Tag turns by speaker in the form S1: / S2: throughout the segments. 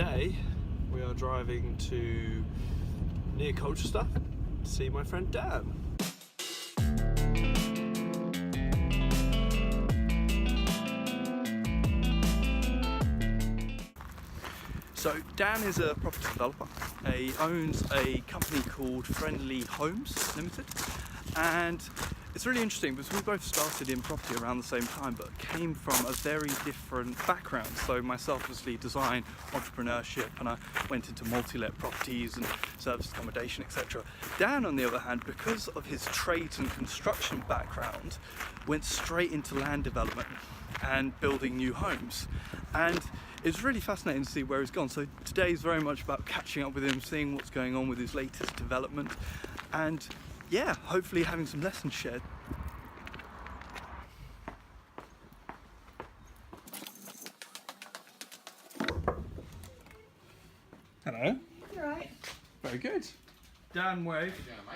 S1: Today we are driving to near Colchester to see my friend Dan. So Dan is a property developer. He owns a company called Friendly Homes Limited, and it's really interesting because we both started in property around the same time but came from a very different background. So myself obviously design, entrepreneurship, and I went into multi-let properties and service accommodation, etc. Dan, on the other hand, because of his trades and construction background, went straight into land development and building new homes. And it's really fascinating to see where he's gone. So today is very much about catching up with him, seeing what's going on with his latest development, and yeah, hopefully having some lessons shared. Hello.
S2: You alright?
S1: Very good. Dan, wave.
S3: How you doing,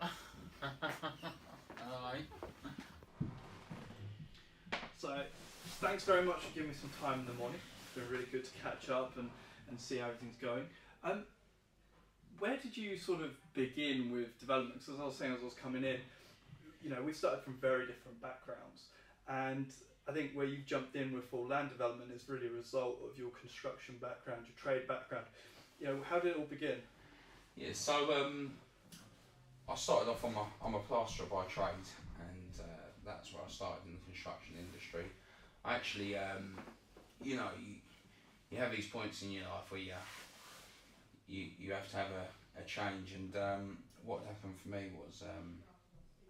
S3: mate? Hello, mate.
S1: So, thanks very much for giving me some time in the morning. It's been really good to catch up and see how everything's going. Where did you sort of begin with development? Because as I was saying as I was coming in, you know, we started from very different backgrounds, and I think where you've jumped in with full land development is really a result of your construction background, your trade background. You know, how did it all begin?
S3: Yeah, so I started off, I'm a plasterer by trade, and that's where I started in the construction industry. I actually, you know, you have these points in your life where you have to have a change, and what happened for me was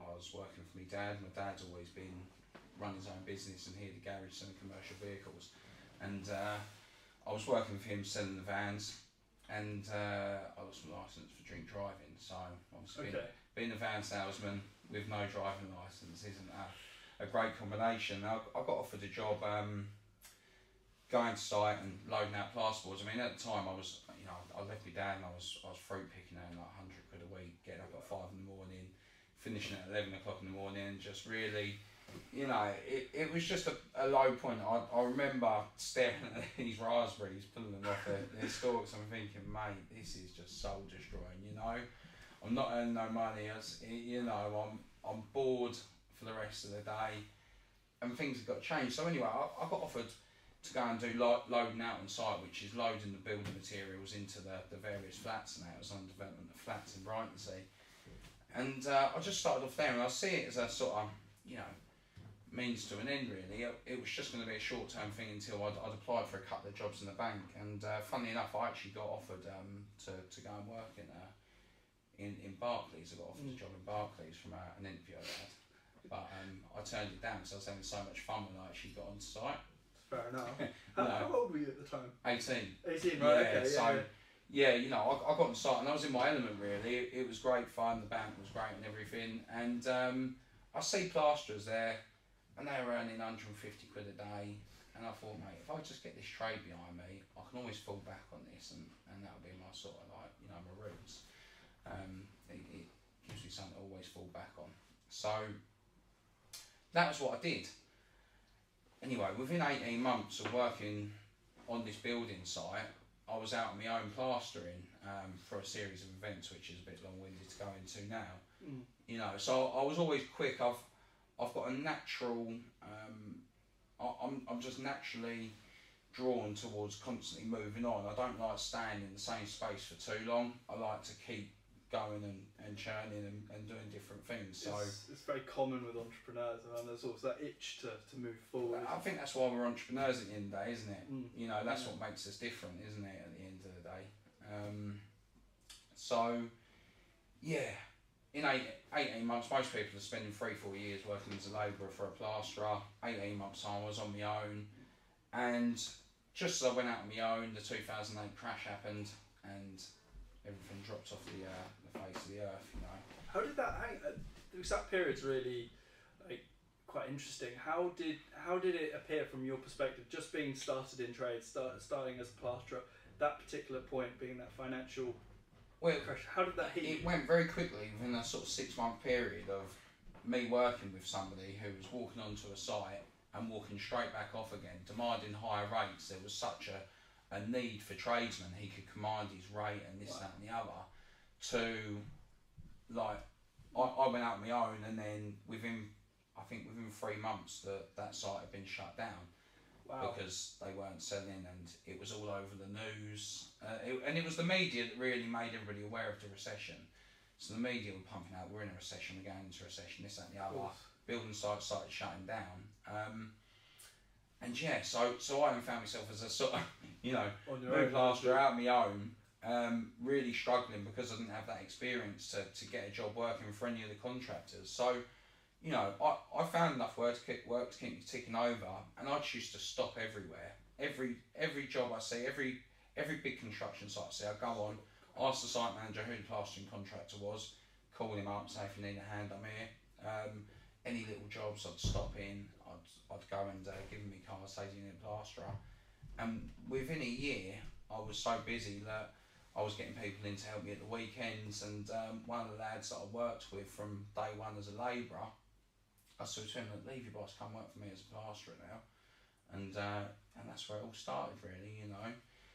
S3: I was working for my dad. My dad's always been run his own business, and he had a garage selling commercial vehicles, and I was working for him selling the vans, and I was licensed for drink driving, so obviously being a van salesman with no driving licence isn't a great combination. I got offered a job going to site and loading out plasterboards. I mean, at the time I was, you know, I left my dad and I was fruit picking out like 100 quid a week, getting up at 5 in the morning, finishing at 11 o'clock in the morning, and just really, you know, it was just a low point. I remember staring at these raspberries, pulling them off their stalks, and thinking, mate, this is just soul destroying, you know. I'm not earning no money, you know, I'm bored for the rest of the day, and things have got to change. So anyway, I got offered to go and do loading out on site, which is loading the building materials into the various flats, and that was on development of flats in Brightonsea. And I just started off there, and I see it as a sort of, you know, means to an end really. It was just going to be a short-term thing until I'd applied for a couple of jobs in the bank, and funnily enough, I actually got offered to go and work in Barclays. I got offered a job in Barclays from an interview I had, but I turned it down because I was having so much fun when I actually got on site.
S1: Fair enough. How old were you at the time?
S3: 18.
S1: 18, right?
S3: Yeah,
S1: Okay.
S3: So yeah, you know, I got on site and I was in my element really. It was great fun. The bank was great and everything, and I see plasterers there, and they were earning 150 quid a day, and I thought, mate, if I just get this trade behind me, I can always fall back on this, and that'll be my sort of like, you know, my roots. It gives me something to always fall back on. So that was what I did. Anyway, within 18 months of working on this building site, I was out on my own plastering for a series of events, which is a bit long-winded to go into now. You know, so I was always quick. I've got a natural. I'm just naturally drawn towards constantly moving on. I don't like staying in the same space for too long. I like to keep going and churning and doing different things. So
S1: it's very common with entrepreneurs, and there's always that itch to move forward.
S3: I think that's why we're entrepreneurs at the end of the day, isn't it? You know, that's what makes us different, isn't it, at the end of the day? So yeah, in 18 months, most people are spending 3-4 years working as a labourer for a plasterer. 18 months time I was on my own, and just as I went out on my own, the 2008 crash happened, and everything dropped off the face of the earth, you know.
S1: How did that hang? Because that period's really quite interesting. How did it appear from your perspective, just being started in trade, starting as a plasterer, that particular point being that financial crash? How did that hit you?
S3: It went very quickly within a sort of 6-month period of me working with somebody who was walking onto a site and walking straight back off again, demanding higher rates. There was such a need for tradesmen, he could command his rate and this, that, and the other. To like, I went out on my own, and then within 3 months that site had been shut down.
S2: Wow.
S3: Because they weren't selling, and it was all over the news. And it was the media that really made everybody aware of the recession. So the media were pumping out, we're in a recession, we're going into a recession, this, that, and the other. Building sites started shutting down. And yeah, so I found myself as a sort of, new plasterer out on my own, really struggling because I didn't have that experience to get a job working for any of the contractors. So, I found enough work to keep me ticking over, and I just used to stop everywhere. Every job I see, every big construction site I see, I go on, ask the site manager who the plastering contractor was, call him up, say if you need a hand, I'm here. Any little jobs I'd stop in, I'd go and give them my card, say you need a plasterer. And within a year, I was so busy that I was getting people in to help me at the weekends, and one of the lads that I worked with from day one as a labourer, I said to him, leave your boss, come work for me as a plasterer now. And that's where it all started really,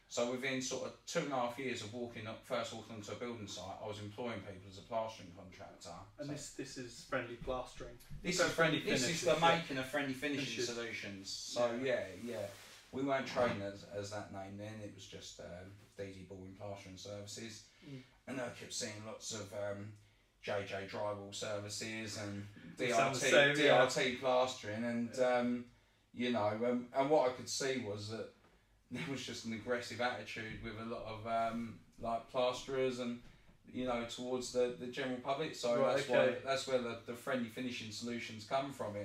S3: So within sort of 2.5 years of first walking onto a building site, I was employing people as a plastering contractor.
S2: And so this is friendly plastering?
S3: This is the making of friendly finishing solutions. So yeah. We weren't trained as that name then, it was just DD Baldwin Plastering Services. And I kept seeing lots of JJ Drywall Services and DRT plastering, and and what I could see was that there was just an aggressive attitude with a lot of plasterers and towards the general public. So that's where the friendly finishing solutions come from.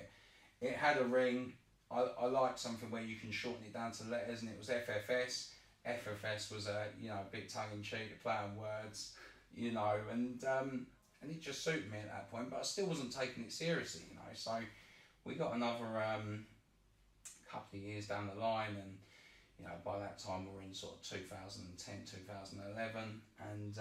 S3: It had a ring. I liked something where you can shorten it down to letters, and it was FFS. FFS was a bit tongue in cheek, a play on words, and it just suited me at that point. But I still wasn't taking it seriously, So we got another couple of years down the line, and by that time we were in sort of 2010, 2011, and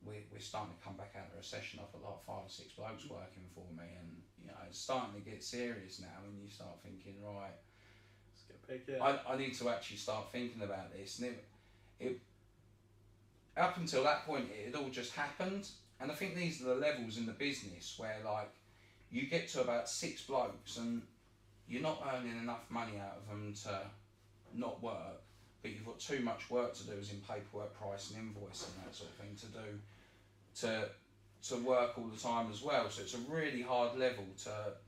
S3: we're starting to come back out of the recession. I've got like 5 or 6 blokes working for me, and it's starting to get serious now. And you start thinking, right,
S2: let's get big, yeah.
S3: I need to actually start thinking about this. And it up until that point, it had all just happened. And I think these are the levels in the business where like you get to about 6 blokes, and you're not earning enough money out of them to not work, but you've got too much work to do, as in paperwork, price and invoice and that sort of thing to do, to work all the time as well. So it's a really hard level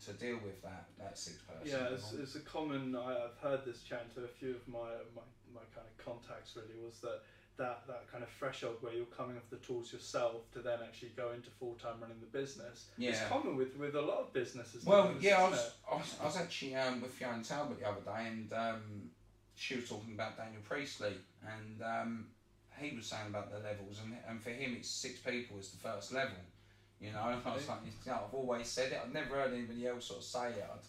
S3: to deal with that 6 person.
S2: Yeah, it's a common. I've heard this chatting to a few of my kind of contacts. Really, was that kind of threshold where you're coming off the tools yourself to then actually go into full-time running the business.
S3: Yeah.
S2: It's common with a lot of businesses.
S3: Well, yeah, I was actually with Fiona Talbot the other day, and she was talking about Daniel Priestley, and he was saying about the levels, and for him it's 6 people is the first level, And I was like, I've always said it. I've never heard anybody else sort of say it.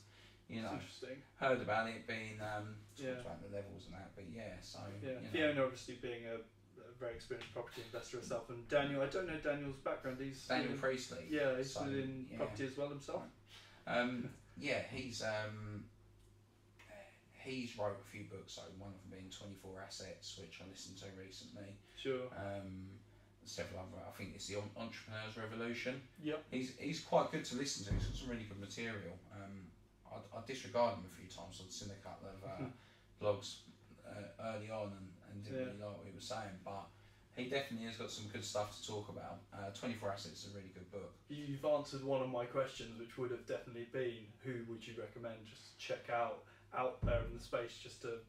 S2: Interesting.
S3: Heard about it being talked about the levels and that, but so
S2: Fiona obviously being a very experienced property investor herself, and Daniel, I don't know Daniel's background. He's
S3: Daniel Priestley.
S2: Yeah, he's in property as well himself.
S3: He's wrote a few books, so one of them being 24 Assets, which I listened to recently.
S2: Sure.
S3: Several other, I think it's the Entrepreneur's Revolution.
S2: Yep.
S3: He's quite good to listen to. He's got some really good material. I disregarded him a few times. I'd seen a couple of blogs early on and didn't really like what he was saying, but he definitely has got some good stuff to talk about. 24 Assets is a really good book.
S2: You've answered one of my questions, which would have definitely been, who would you recommend just check out there in the space, just to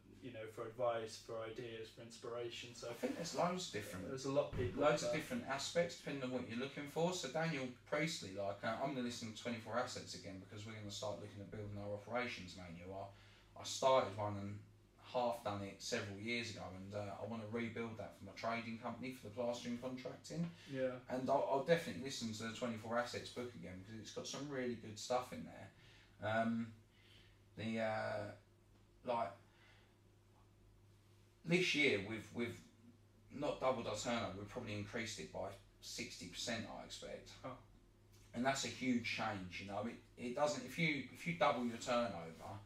S2: for advice, for ideas, for inspiration. So
S3: I think there's loads of different.
S2: There's a lot of people.
S3: Loads of different aspects depending on what you're looking for. So Daniel Priestley, I'm going to listen to 24 Assets again, because we're going to start looking at building our operations manual. I started one and half done it several years ago, and I want to rebuild that for my trading company for the plastering contracting. Yeah. And I'll definitely listen to the 24 Assets book again, because it's got some really good stuff in there. This year we've not doubled our turnover. We've probably increased it by 60%. I expect.
S2: Oh.
S3: And that's a huge change. It doesn't. If you double your turnover,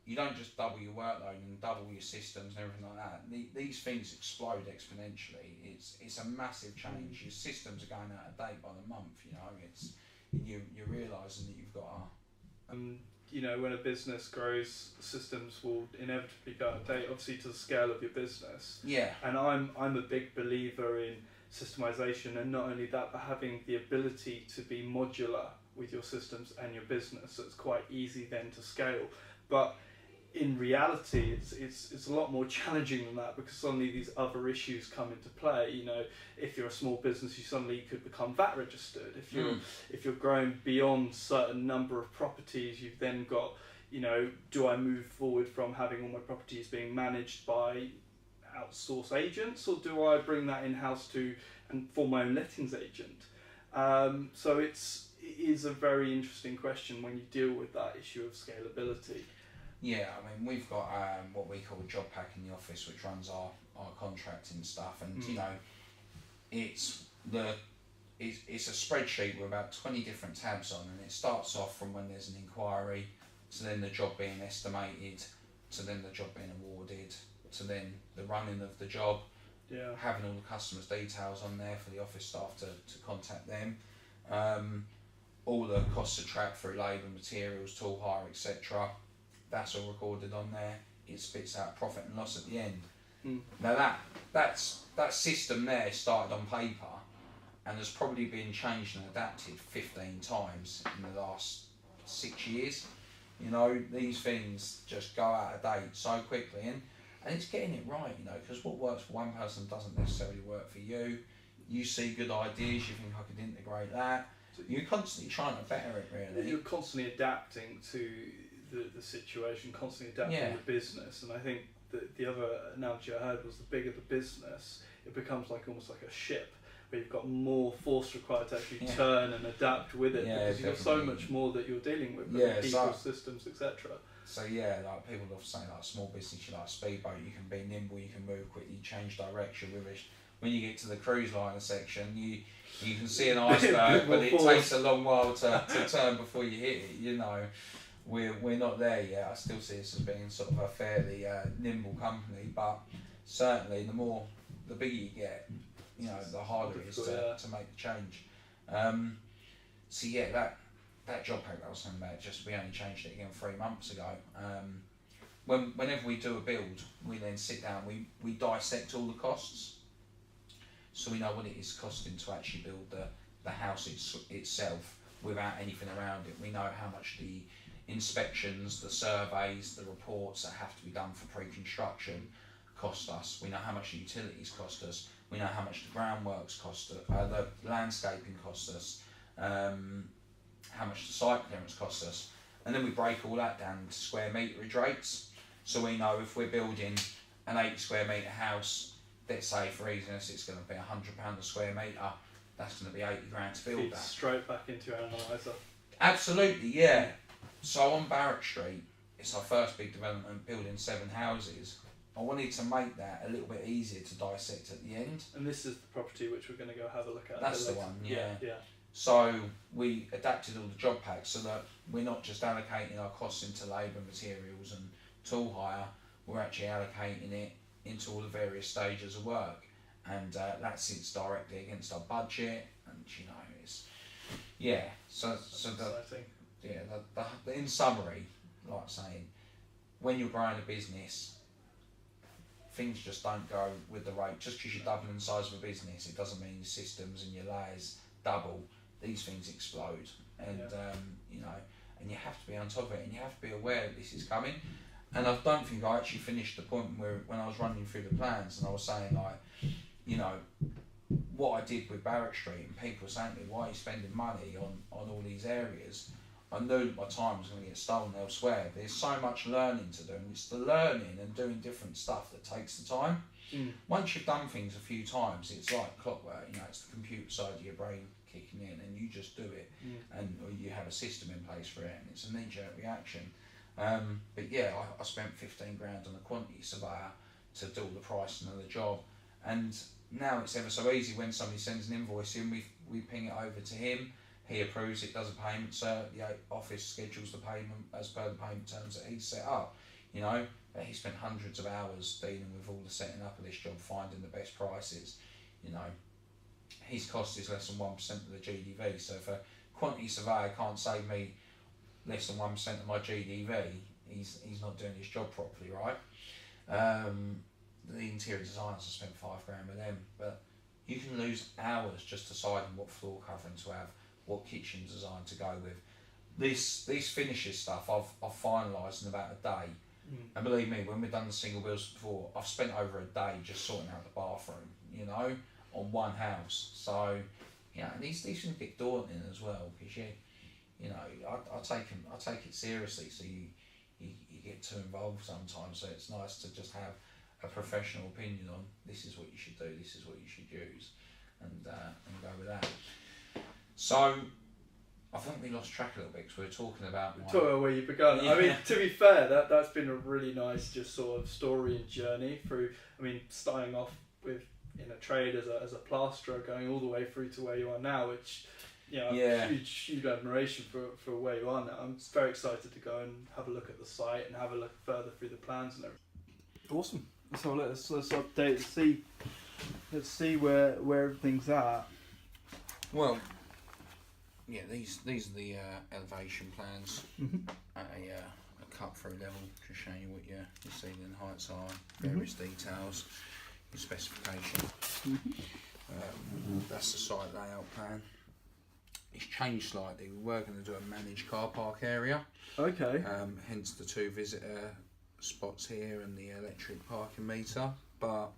S3: you don't just double your workload and double your systems and everything like that. These things explode exponentially. It's a massive change. Your systems are going out of date by the month. You know, you're realising that you've got
S2: you know, when a business grows, systems will inevitably go out of date, obviously to the scale of your business.
S3: Yeah.
S2: And I'm a big believer in systemization, and not only that, but having the ability to be modular with your systems and your business, so it's quite easy then to scale. But in reality, it's a lot more challenging than that, because suddenly these other issues come into play. You know, if you're a small business, you suddenly could become VAT registered. If you're growing beyond certain number of properties, you've then got, you know, do I move forward from having all my properties being managed by outsource agents, or do I bring that in-house and form my own lettings agent? So it is a very interesting question when you deal with that issue of scalability.
S3: Yeah, I mean, we've got what we call a job pack in the office, which runs our contracting stuff, and you know, it's a spreadsheet with about 20 different tabs on, and it starts off from when there's an inquiry, to then the job being estimated, to then the job being awarded, to then the running of the job, having all the customers' details on there for the office staff to contact them, all the costs are tracked through labour, materials, tool hire, etc. That's all recorded on there. It spits out profit and loss at the end. Now that system there started on paper and has probably been changed and adapted 15 times in the last 6 years. You know, these things just go out of date so quickly, and it's getting it right, you know, because what works for one person doesn't necessarily work for you. You see good ideas, you think I could integrate that. You're constantly trying to better it, really.
S2: You're constantly adapting to the situation, constantly adapting the business. And I think the other analogy I heard was, the bigger the business, it becomes like almost like a ship, where you've got more force required to actually turn and adapt with it, because you've got so much more that you're dealing with, people, systems, etc.
S3: So like people often say, like, small business, you're like a speedboat, you can be nimble, you can move quickly, change direction with it. When you get to the cruise liner section, you can see an iceberg, but it takes a long while to turn before you hit it. You know, we're not there yet. I still see us as being sort of a fairly nimble company, but certainly the bigger you get, you know, the harder it is to make the change. So yeah, that job pack I was saying about, we only changed it again 3 months ago. Whenever we do a build, we then sit down, we dissect all the costs, so we know what it is costing to actually build the house itself without anything around it. We know how much the inspections, the surveys, the reports that have to be done for pre-construction cost us. We know how much the utilities cost us. We know how much the groundworks cost us, the landscaping cost us, how much the site clearance costs us, and then we break all that down into square meterage rates. So we know if we're building an 80 square metre house, let's say for easiness it's going to be £100 a square metre, that's going to be 80 grand to build that.
S2: Straight back into your analyzer.
S3: Absolutely, yeah. So on Berek Street, it's our first big development, building 7 houses. I wanted to make that a little bit easier to dissect at the end.
S2: And this is the property which we're going to go have a look at.
S3: That's the one, yeah.
S2: Yeah.
S3: So we adapted all the job packs so that we're not just allocating our costs into labour, materials and tool hire, we're actually allocating it into all the various stages of work, and that sits directly against our budget, and you know, it's in summary, like saying, when you're growing a business, things just don't go with the rate. Just because you're doubling the size of a business, it doesn't mean your systems and your layers double. These things explode, and you know, and you have to be on top of it, and you have to be aware that this is coming. And I don't think I actually finished the point when I was running through the plans, and I was saying, like, you know, what I did with Berek Street, and people were saying to me, why are you spending money on all these areas? I knew my time was going to get stolen elsewhere. There's so much learning to do, and it's the learning and doing different stuff that takes the time. Once you've done things a few times, it's like clockwork, you know, it's the computer side of your brain kicking in, and you just do it, and or you have a system in place for it, and it's a knee-jerk reaction. But yeah, I spent 15 grand on a quantity surveyor to do all the pricing of the job, and now it's ever so easy. When somebody sends an invoice in, we ping it over to him, he approves it, does a payment, so the office schedules the payment as per the payment terms that he's set up. You know, he spent hundreds of hours dealing with all the setting up of this job, finding the best prices. You know, his cost is less than 1% of the GDV. So if a quantity surveyor can't save me less than 1% of my GDV, he's not doing his job properly, right? The interior designers have spent £5,000 with them, but you can lose hours just deciding what floor covering to have, what kitchen design to go with. These finishes stuff I've finalised in about a day. And believe me, when we've done the single bills before, I've spent over a day just sorting out the bathroom, you know, on one house. So, you know, these things can get daunting as well, because you know, I take it seriously. So you get too involved sometimes. So it's nice to just have a professional opinion on this is what you should do, this is what you should use, and go with that. So I think we lost track a little bit because we were talking about
S2: where you began.
S3: Yeah.
S2: I mean, to be fair, that's been a really nice just sort of story and journey through. I mean, starting off with in a trade as a plasterer, going all the way through to where you are now, which, you know, huge admiration for where you are now. I'm very excited to go and have a look at the site and have a look further through the plans and everything. Awesome. So let's update. Let's see where everything's at.
S3: Well, yeah, these are the elevation plans at a cut through level, just showing you what your ceiling heights are, various details, your specification. That's the site layout plan. It's changed slightly. We were going to do a managed car park area.
S2: Okay.
S3: Hence the 2 visitor spots here and the electric parking meter. But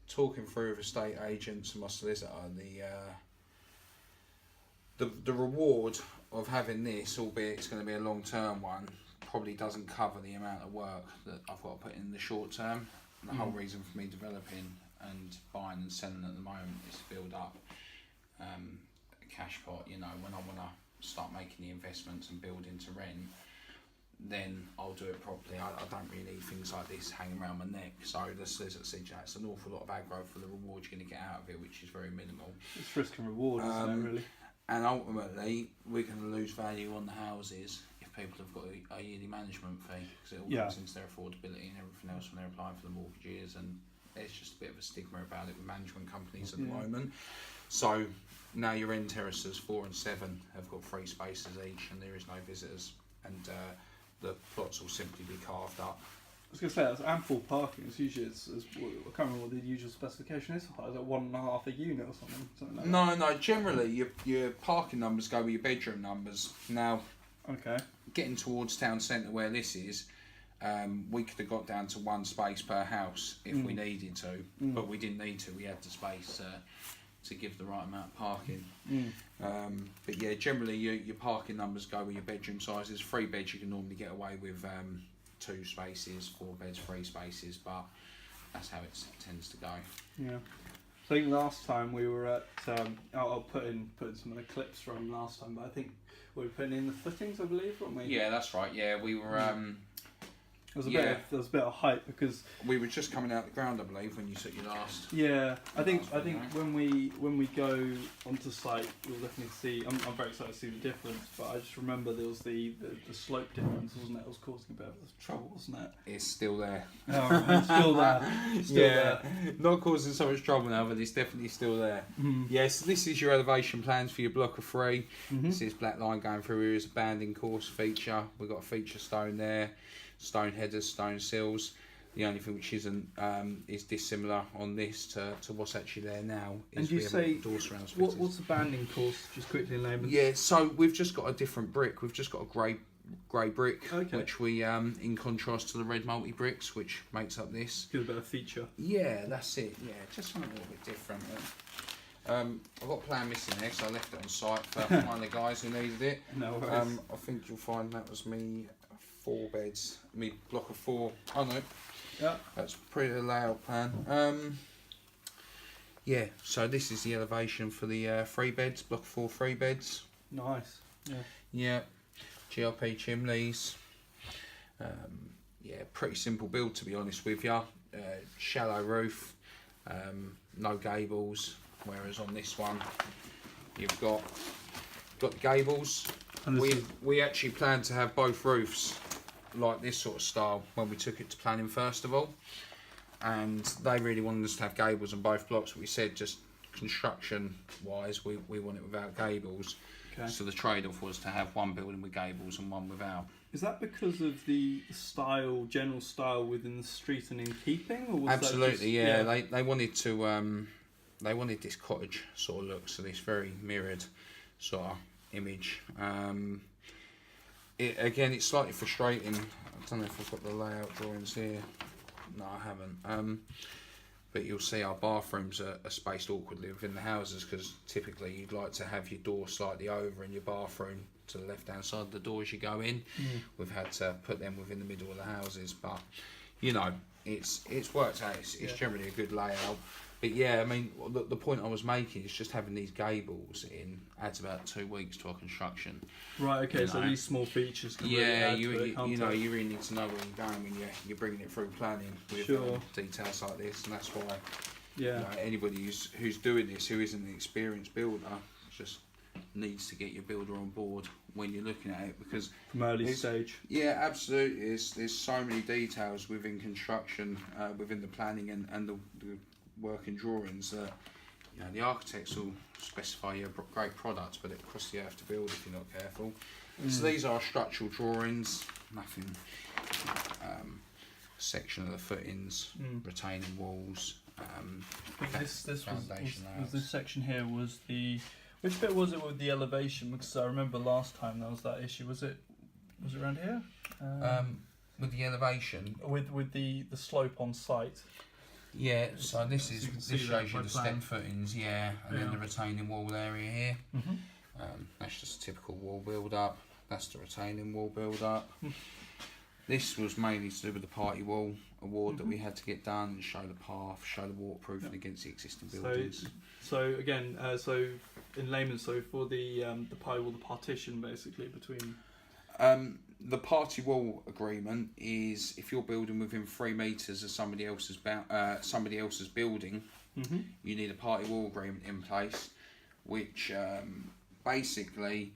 S3: talking through with estate agents and my solicitor, the reward of having this, albeit it's going to be a long-term one, probably doesn't cover the amount of work that I've got to put in the short term. And the whole reason for me developing and buying and selling at the moment is to build up a cash pot. You know, when I want to start making the investments and building to rent, then I'll do it properly. I don't really need things like this hanging around my neck. So the solicitor said, it's an awful lot of aggro for the reward you're going to get out of it, which is very minimal.
S2: It's risk and reward, isn't it, really?
S3: And ultimately, we're going to lose value on the houses if people have got a yearly management fee, because it all comes into their affordability and everything else when they're applying for the mortgages, and there's just a bit of a stigma about it with management companies at the moment. So now your end terraces 4 and 7 have got 3 spaces each, and there is no visitors, and the plots will simply be carved up.
S2: I was going to say, that's ample parking. It's usually, I can't remember what the usual specification is. Is it 1.5 a unit or something like that?
S3: No. Generally, your parking numbers go with your bedroom numbers. Now, getting towards town centre where this is, we could have got down to 1 space per house if we needed to, but we didn't need to. We had the space to give the right amount of parking. But yeah, generally your parking numbers go with your bedroom sizes. 3 beds you can normally get away with 2 spaces, 4 beds, 3 spaces, but that's how it tends to go.
S2: Yeah. I think last time we were at, I'll put in some of the clips from last time, but I think we were putting in the footings, I believe, weren't we?
S3: Yeah, that's right. Yeah, we were.
S2: There was a bit of hype because
S3: we were just coming out the ground, I believe, when you took your last.
S2: Yeah, I think when we go onto site, you'll definitely see. I'm very excited to see the difference, but I just remember there was the slope difference, wasn't it? It was causing a bit of trouble, wasn't it?
S3: It's still there.
S2: Oh, right. Still there. Still there.
S3: Not causing so much trouble now, but it's definitely still there. Yes, this is your elevation plans for your block of 3. This is black line going through here is a banding course feature. We've got a feature stone there. Stone headers, stone sills. The only thing which isn't is dissimilar on this to what's actually there now.
S2: And you say, what's the banding course, just quickly in layman's?
S3: Yeah, so we've just got a different brick. We've just got a grey brick, which we, in contrast to the red multi bricks, which makes up this.
S2: Gives a bit of feature.
S3: Yeah, that's it. Yeah, just something a little bit different. I've got a plan missing there, so I left it on site for one of the guys who needed it.
S2: No worries.
S3: I think you'll find that was me. 4 beds, me block of 4. Oh no,
S2: yeah,
S3: that's pretty layout plan. Yeah, so this is the elevation for the 3 beds, block of 4 3 beds.
S2: Nice.
S3: Yeah, GRP chimneys. Yeah, pretty simple build to be honest with you. Shallow roof, no gables. Whereas on this one, you've got the gables. We actually plan to have both roofs like this sort of style when we took it to planning first of all, and they really wanted us to have gables on both blocks. We said just construction wise, we want it without gables.
S2: Okay.
S3: So the trade-off was to have one building with gables and one without.
S2: Is that because of the style, general style within the street and in keeping, or was
S3: Absolutely,
S2: that just,
S3: yeah. They wanted to they wanted this cottage sort of look, so this very mirrored sort of image. It's slightly frustrating. I don't know if I've got the layout drawings here. No, I haven't. But you'll see our bathrooms are spaced awkwardly within the houses, because typically you'd like to have your door slightly over and your bathroom to the left hand side of the door as you go in. We've had to put them within the middle of the houses, but you know, it's worked out. It's generally a good layout. But yeah, I mean, the point I was making is just having these gables in adds about 2 weeks to our construction.
S2: Right. Okay.
S3: You
S2: So
S3: know.
S2: these small features. Can
S3: Yeah,
S2: really add
S3: you
S2: to it, can't
S3: know,
S2: they?
S3: you really need to know where you're going when you're bringing it through planning with
S2: Sure.
S3: details like this, and that's why
S2: Yeah.
S3: you know, anybody who's doing this who isn't an experienced builder just needs to get your builder on board when you're looking at it, because
S2: From early stage.
S3: yeah, absolutely, there's so many details within construction, within the planning and the working drawings that you know the architects will specify a great product, but it costs you have to build if you're not careful. So these are structural drawings, nothing. Section of the footings, retaining walls.
S2: This was
S3: foundation layouts.
S2: this section here was the, which bit was it with the elevation? Because I remember last time there was that issue. Was it around here?
S3: With the elevation.
S2: With the slope on site.
S3: Yeah, so this
S2: So
S3: is
S2: you can
S3: this
S2: see that
S3: shows you
S2: by
S3: the
S2: plan.
S3: step footings, yeah, and then
S2: Yeah.
S3: the retaining wall area here.
S2: Mm-hmm.
S3: That's just a typical wall build up. That's the retaining wall build up. This was mainly to do with the party wall award that we had to get done and show the path, show the waterproofing against the existing buildings.
S2: So again, so in layman's, so for the pie wall, the partition basically between.
S3: The party wall agreement is if you're building within 3 metres of somebody else's building, you need a party wall agreement in place, which basically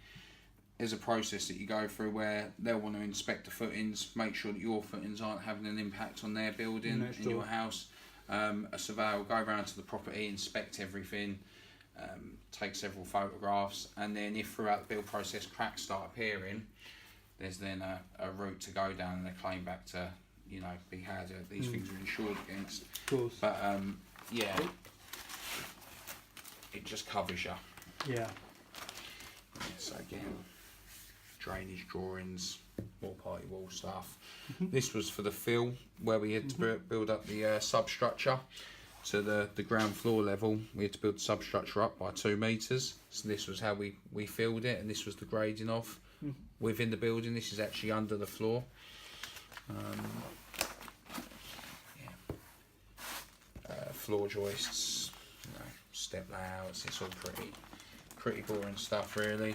S3: is a process that you go through where they'll want to inspect the footings, make sure that your footings aren't having an impact on their building
S2: Next
S3: in
S2: door.
S3: your house. A surveyor will go around to the property, inspect everything, take several photographs, and then if throughout the build process cracks start appearing, there's then a route to go down and a claim back to, you know, be had. These things are insured against.
S2: Of course.
S3: But yeah, it just covers you.
S2: Yeah.
S3: So again, drainage drawings, more party wall stuff. This was for the fill, where we had to build up the substructure to the ground floor level. We had to build the substructure up by 2 metres. So this was how we filled it, and this was the grading of within the building. This is actually under the floor. Floor joists, you know, step layouts. It's all pretty boring stuff, really.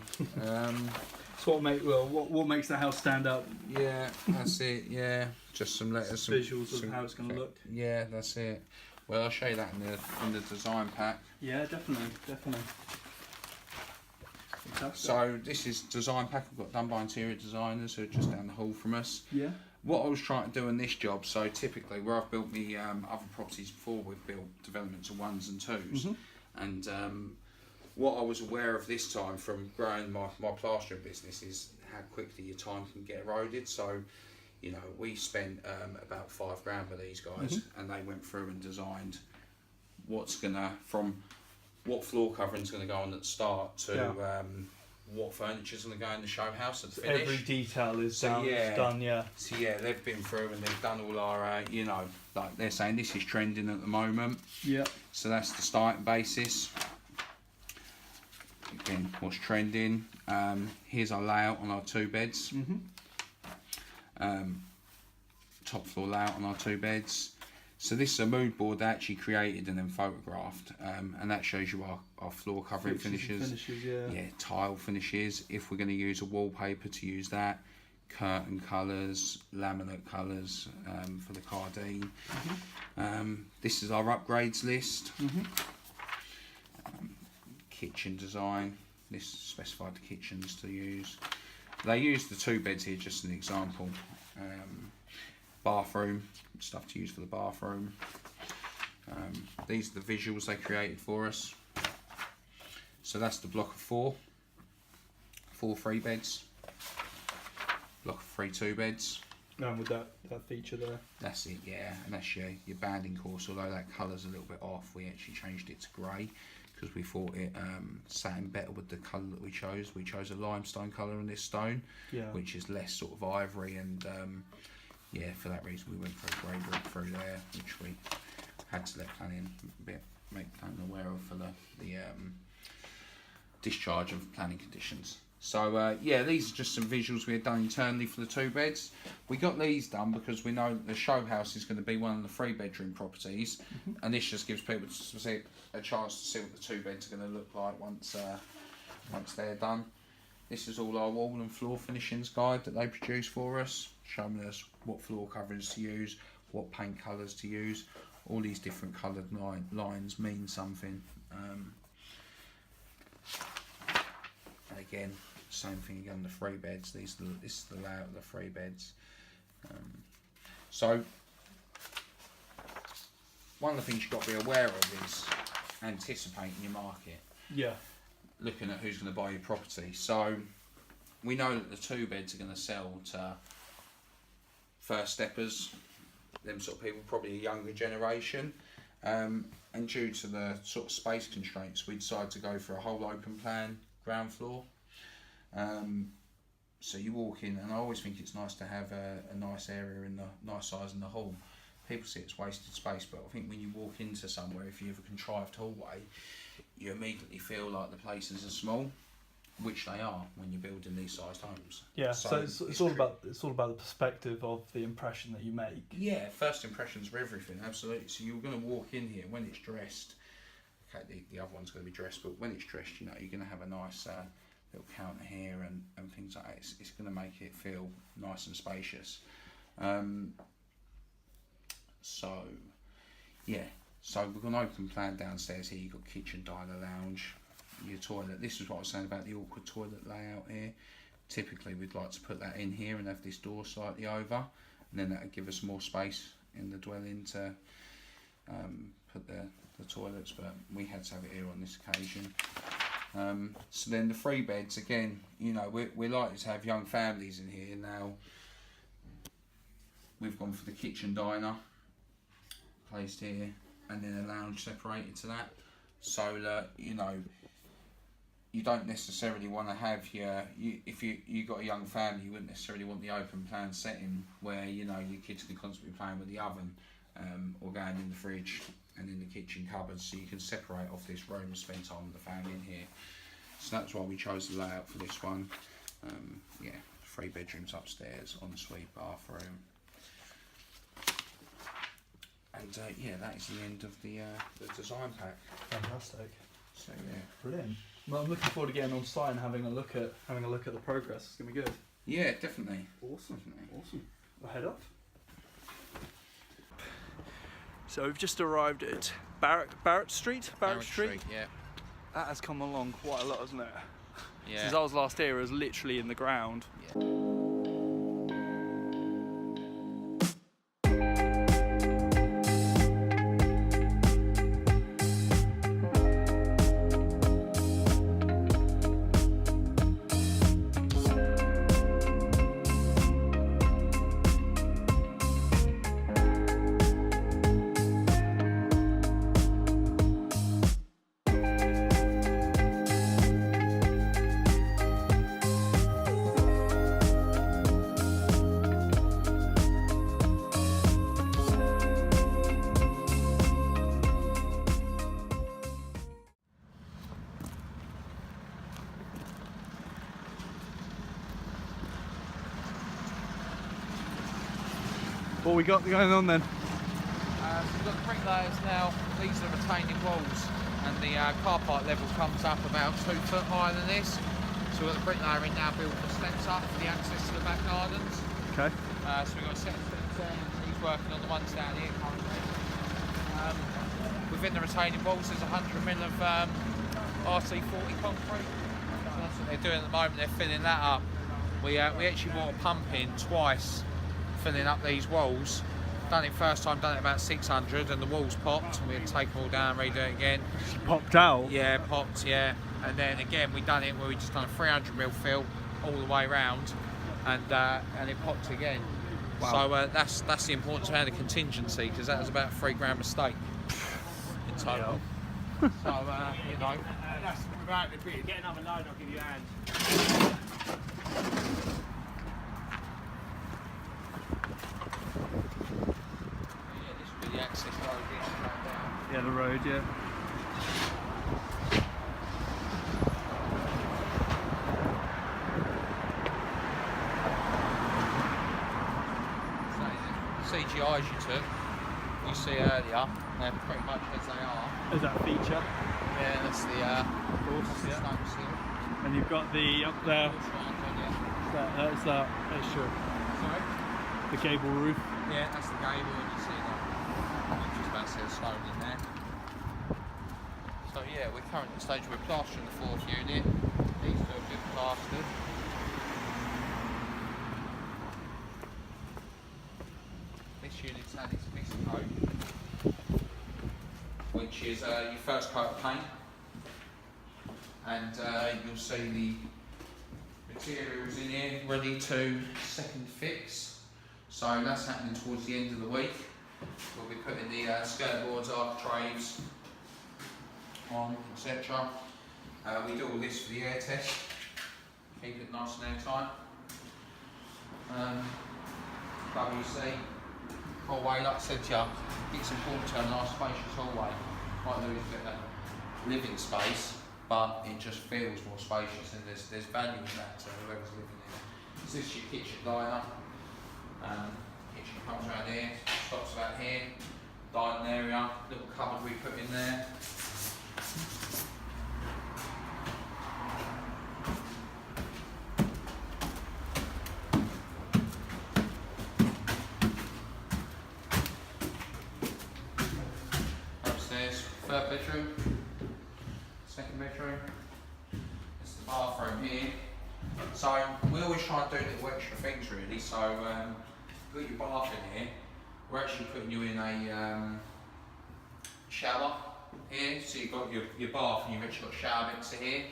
S2: So what makes the house stand out?
S3: Yeah, that's it. Yeah, just some letters, some
S2: Visuals of how it's going to look.
S3: Yeah, that's it. Well, I'll show you that in the design pack.
S2: Yeah, definitely. Fantastic.
S3: So this is design pack I've got done by interior designers who are just down the hall from us.
S2: Yeah.
S3: What I was trying to do in this job, so typically where I've built the other properties before, we've built developments of 1s and 2s, and what I was aware of this time from growing my plastering business is how quickly your time can get eroded. So, you know, we spent about £5,000 with these guys, and they went through and designed from what floor covering's going to go on at the start to what furniture's going to go in the show house at the finish.
S2: Every detail is
S3: So,
S2: done.
S3: yeah.
S2: Done. Yeah.
S3: So yeah, they've been through and they've done all our, you know, like they're saying this is trending at the moment.
S2: Yeah.
S3: So that's the starting basis. Again, what's trending. Here's our layout on our 2 beds. Top floor layout on our 2 beds. So this is a mood board they actually created and then photographed, and that shows you our floor covering finishes.
S2: Yeah.
S3: Tile finishes. If we're going to use a wallpaper, to use that. Curtain colours, laminate colours for the Cardine. This is our upgrades list. Kitchen design. This specified the kitchens to use. They use the 2 beds here, just an example. bathroom, stuff to use for the bathroom. These are the visuals they created for us. So that's the block of four 3 beds, block of 3 2 beds.
S2: And with that feature there.
S3: That's it, yeah, and that's your banding course. Although that colour's a little bit off, we actually changed it to grey because we thought it sat in better with the colour that we chose. We chose a limestone colour in this stone, which is less sort of ivory, and yeah, for that reason we went for a grey brick through there, which we had to let planning make planning aware of for the discharge of planning conditions. So yeah, these are just some visuals we had done internally for the 2 beds. We got these done because we know that the show house is going to be one of the 3 bedroom properties, and this just gives people a chance to see what the 2 beds are going to look like once they're done. This is all our wall and floor finishings guide that they produce for us, showing us what floor coverings to use, what paint colours to use. All these different coloured lines mean something. Again, same thing again, the 3 beds. This is the layout of the 3 beds. So one of the things you've got to be aware of is anticipating your market.
S2: Yeah.
S3: Looking at who's going to buy your property. So we know that the 2 beds are going to sell to first steppers, them sort of people, probably a younger generation. And due to the sort of space constraints, we decided to go for a whole open plan ground floor. So you walk in, and I always think it's nice to have a nice area in the nice size in the hall. People see it's wasted space, but I think when you walk into somewhere, if you have a contrived hallway, you immediately feel like the places are small, which they are when you're building these sized homes.
S2: Yeah, so it's all about the perspective of the impression that you make.
S3: Yeah, first impressions are everything, absolutely. So you're going to walk in here when it's dressed. Okay, the other one's going to be dressed, but when it's dressed, you know, you're going to have a nice little counter here and things like that. It's going to make it feel nice and spacious. So yeah, so we've got an open plan downstairs here. You've got kitchen, diner, lounge, your toilet. This is what I was saying about the awkward toilet layout here. Typically we'd like to put that in here and have this door slightly over, and then that would give us more space in the dwelling to put the toilets, but we had to have it here on this occasion. So then the 3 beds, again, you know, we're likely to have young families in here. Now we've gone for the kitchen diner placed here, and then a lounge separated to that, so that, you know, you don't necessarily want to have if you got a young family, you wouldn't necessarily want the open plan setting where, you know, your kids can constantly be playing with the oven or going in the fridge and in the kitchen cupboards. So you can separate off this room and spend time with the family in here. So that's why we chose the layout for this one. Yeah, 3 bedrooms upstairs, ensuite, bathroom. And yeah, that is the end of the design pack.
S2: Fantastic.
S3: So yeah,
S2: Brilliant. Well, I'm looking forward to getting on site and having a look at the progress. It's gonna be good.
S3: yeah, definitely.
S2: Awesome.
S3: Definitely.
S2: Awesome. We'll head off.
S1: So we've just arrived at Barrett Street. Barrett Street.
S3: Yeah.
S1: That has come along quite a lot, hasn't it?
S3: Yeah.
S1: Since I was last here, it was literally in the ground. What we got going on then?
S4: We've got the bricklayers now. These are retaining walls, and the car park level comes up about 2 foot higher than this. So we've got the bricklayer in now building the steps up for the access to the back gardens.
S1: Okay.
S4: So we've got a set of steps there, and he's working on the ones down here currently. Within the retaining walls there's 100mm of RC40 concrete. So that's what they're doing at the moment, they're filling that up. We actually brought a pump in twice filling up these walls. Done it first time, done it about 600, and the walls popped, and we had to take them all down, redo it again.
S2: Popped out.
S4: Yeah, popped, yeah. And then again, we done it where we just done a 300mm fill all the way round, and it popped again.
S2: Wow.
S4: So that's the importance of having a contingency, because that was about a £3 mistake in total. So you know,
S5: That's without the bit. Get another load, I'll give you a hand.
S4: yeah, this will be the access road here to come down.
S2: Yeah, the road, yeah.
S4: So the CGIs you took, you see earlier, they're pretty much as they are.
S2: Is that a feature?
S4: Yeah, that's the
S2: Yeah.
S4: stone seal.
S2: And you've got the up there.
S4: Which one's on there?
S2: That's that extra,
S4: Sorry?
S2: the gable roof.
S4: Yeah, that's the gable, and you see that. You just about see the stone in there. So yeah, we're currently at the stage where we're plastering the fourth unit. These two have been plastered. This unit's had its mist coat, which is your first coat of paint, and you'll see the materials in here ready to second fix. So that's happening towards the end of the week. We'll be putting the skirt boards, architraves on, etc. We do all this for the air test, keep it nice and airtight. WC hallway, like I said to you, it's important to have a nice spacious hallway. Might lose a bit of living space, but it just feels more spacious, and there's value in that to whoever's living in. So this is your kitchen diner. Kitchen comes around here, stops about here. Dining area, little cupboard we put in there. Upstairs, third bedroom, second bedroom. It's the bathroom here. So we always try and do little extra things really. So you've got your bath in here. We're actually putting you in a shower here. So you've got your bath and you've actually got shower bits here,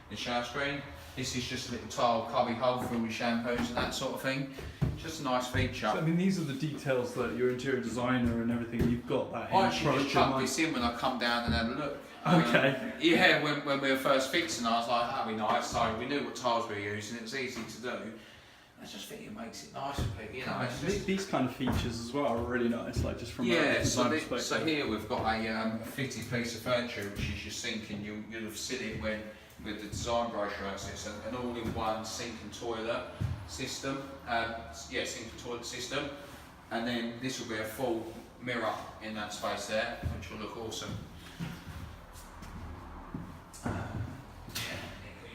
S4: the shower screen. This is just a little tile cubby hole for all your shampoos and that sort of thing. Just a nice feature.
S2: So, I mean, these are the details that your interior designer and everything, you've got that in
S4: I actually just
S2: approach
S4: chucked
S2: in
S4: this in when I come down and had a look.
S2: Okay.
S4: Yeah, when we were first fixing, I was like, that'd be nice. So we knew what tiles we were using. It was easy to do. I just think it makes it nice for people. You know, it's just,
S2: These kind of features as well are really nice, like just from a
S4: yeah.
S2: design perspective.
S4: So here we've got a fitted piece of furniture, which is your sink, and you'll have seen it when with the design brochure. It's an all-in-one sink and toilet system. Yeah, sink and toilet system, and then this will be a full mirror in that space there, which will look awesome.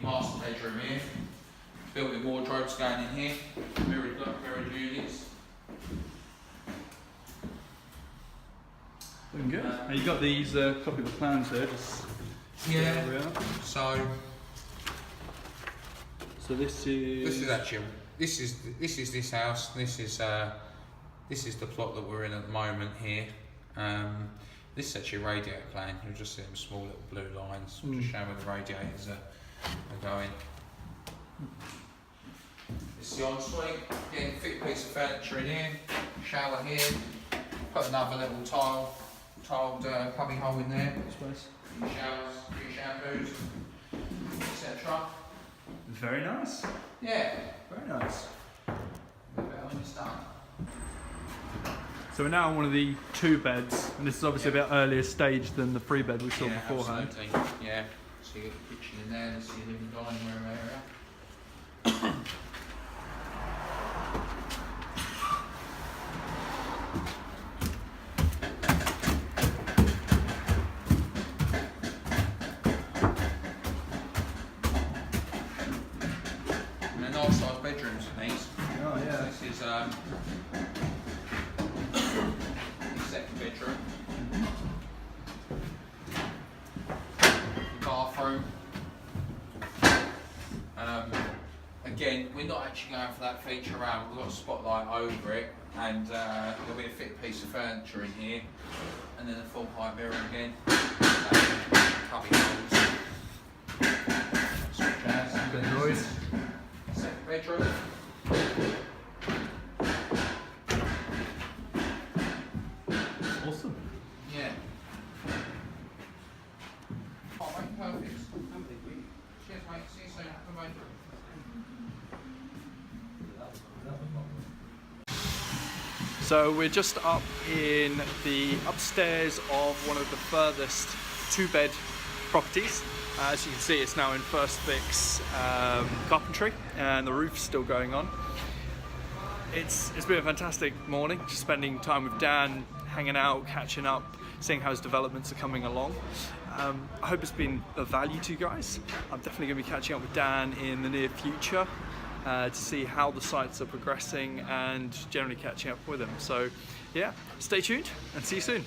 S4: Master bedroom here, built-in wardrobes going in here, mirrored units.
S2: Looking good. And you've got these copy of the plans there. Just
S4: Yeah.
S2: there we are.
S4: So
S2: this is
S4: actually this is this house. This is the plot that we're in at the moment here. This is actually a radiator plan. You'll just see them small little blue lines, just showing where the radiators are going. This is the ensuite. Again, fit piece of furniture in here. Shower here. Put another little tiled cubby hole in there.
S2: space.
S4: Your showers, your shampoos, etc.
S2: Very nice.
S4: Yeah,
S2: Very nice.
S4: better when it's done.
S2: So we're now on one of the 2 beds, and this is obviously a bit earlier stage than the 3 bed we saw beforehand.
S4: Absolutely. Yeah. So you got your kitchen in there, this is your living dining room area. And they're nice sized bedrooms in these.
S2: Oh yeah.
S4: So this is the second bedroom. Bathroom. Again, we're not actually going for that feature around. We've got a spotlight over it, and there'll be a fit piece of furniture in here, and then a full height mirror again. Cubby holes.
S1: Good noise.
S4: Second bedroom.
S1: Awesome.
S4: Yeah. Oh, mate, perfect. Cheers, mate. See you soon. Bye-bye.
S1: So we're just up in the upstairs of one of the furthest 2-bed properties. As you can see, it's now in first fix carpentry, and the roof's still going on. It's been a fantastic morning, just spending time with Dan, hanging out, catching up, seeing how his developments are coming along. I hope it's been of value to you guys. I'm definitely going to be catching up with Dan in the near future to see how the sites are progressing and generally catching up with him. So yeah, stay tuned and see you soon.